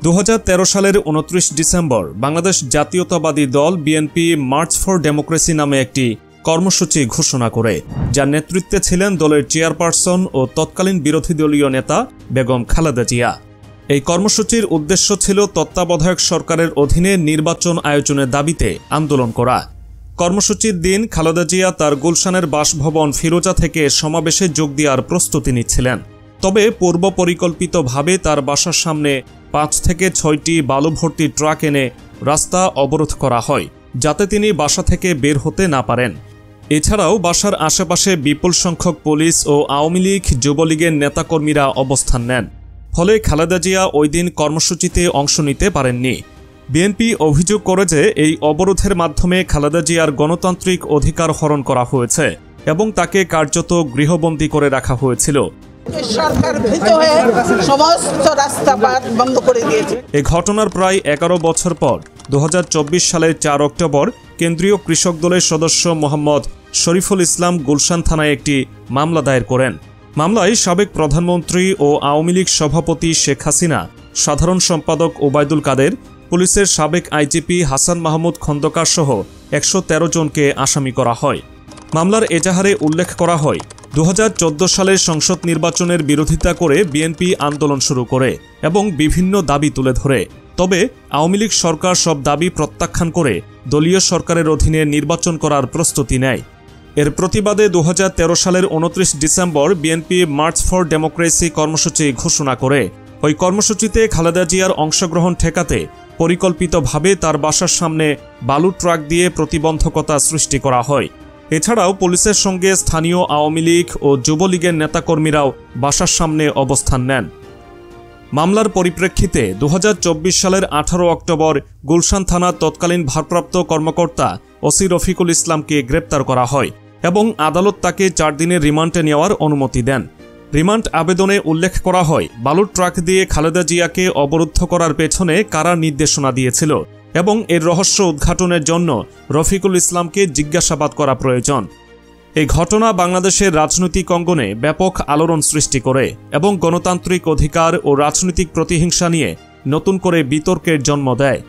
2013 সালের 29 ডিসেম্বর বাংলাদেশ জাতীয়তাবাদী দল বিএনপি মার্চ ফর ডেমোক্রেসি নামে একটি কর্মসূচি ঘোষণা করে, যার নেতৃত্বে ছিলেন দলের চেয়ারপারসন ও তৎকালীন বিরোধী দলীয় নেতা বেগম খালেদা জিয়া। এই কর্মসূচির উদ্দেশ্য ছিল তত্ত্বাবধায়ক সরকারের অধীনে নির্বাচন আয়োজনের দাবিতে আন্দোলন করা। কর্মসূচির দিন খালেদা জিয়া তার গুলশানের বাসভবন ফিরোজা থেকে সমাবেশে যোগ দেওয়ার প্রস্তুতি নিচ্ছিলেন। তবে পূর্ব পরিকল্পিতভাবে তার বাসার সামনে 5 থেকে 6টি বালু ভর্তি ট্রাক এনে রাস্তা অবরোধ করা হয়, যাতে তিনি বাসা থেকে বের হতে না পারেন। এছাড়াও বাসার আশেপাশে বিপুল সংখ্যক পুলিশ ও আওয়ামী লীগ যুবলীগের নেতাকর্মীরা অবস্থান নেন। ফলে খালেদা জিয়া ওই দিন কর্মসূচিতে অংশ নিতে পারেননি। বিএনপি অভিযোগ করে যে এই অবরোধের মাধ্যমে খালেদা জিয়ার গণতান্ত্রিক অধিকার হরণ করা হয়েছে এবং তাকে কার্যত গৃহবন্দী করে রাখা হয়েছিল। সরকার ভীত হয়ে সমস্ত রাস্তাঘাট বন্ধ করে দিয়েছে। এই ঘটনার প্রায় 11 বছর পর 2024 সালের 4 অক্টোবর কেন্দ্রীয় কৃষক দলের সদস্য মোহাম্মদ শরীফুল ইসলাম গুলশান থানায় একটি মামলা দায়ের করেন। মামলায় সাবেক প্রধানমন্ত্রী ও আওয়ামী লীগ সভাপতি শেখ হাসিনা, সাধারণ সম্পাদক ওবায়দুল কাদের, পুলিশের সাবেক আইজিপি হাসান মাহমুদ খন্দকার সহ 113 জনকে আসামি করা হয়। মামলার এজাহারে উল্লেখ করা হয়, 2014 সালের সংসদ নির্বাচনের বিরোধিতা করে বিএনপি আন্দোলন শুরু করে এবং বিভিন্ন দাবি তুলে ধরে। তবে আওয়ামী লীগ সরকার সব দাবি প্রত্যাখ্যান করে দলীয় সরকারের অধীনে নির্বাচন করার প্রস্তুতি নেয়। এর প্রতিবাদে 2013 সালের 29 December BNP March for democracy কর্মসূচি ঘোষণা করে। ওই কর্মসূচিতে খালেদা জিয়ার অংশগ্রহণ ঠেকাতে পরিকল্পিতভাবে তার বাসার সামনে বালু ট্রাক দিয়ে প্রতিবন্ধকতা সৃষ্টি করা হয়। এছাড়াও পুলিশের সঙ্গে স্থানীয় আওয়ামী লীগ ও যুবলীগের নেতাকর্মীরাও বাসার সামনে অবস্থান নেন। মামলার পরিপ্রেক্ষিতে 2024 সালের 18 অক্টোবর গুলশান থানার তৎকালীন ভারপ্রাপ্ত কর্মকর্তা ওসি রফিকুল ইসলামকে গ্রেপ্তার করা হয় এবং আদালত তাকে 4 দিনের রিমান্ডে নেওয়ার অনুমতি দেন। রিমান্ড আবেদনে উল্লেখ করা হয়, বালুর ট্রাক দিয়ে খালেদা জিয়াকে অবরুদ্ধ করার পেছনে কারা নির্দেশনা দিয়েছিল এবং এর রহস্য উদ্ঘাটনের জন্য রফিকুল ইসলামকে জিজ্ঞাসাবাদ করা প্রয়োজন। এই ঘটনা বাংলাদেশের রাজনৈতিক অঙ্গনে ব্যাপক আলোড়ন সৃষ্টি করে এবং গণতান্ত্রিক অধিকার ও রাজনৈতিক প্রতিহিংসা নিয়ে নতুন করে বিতর্কের জন্ম দেয়।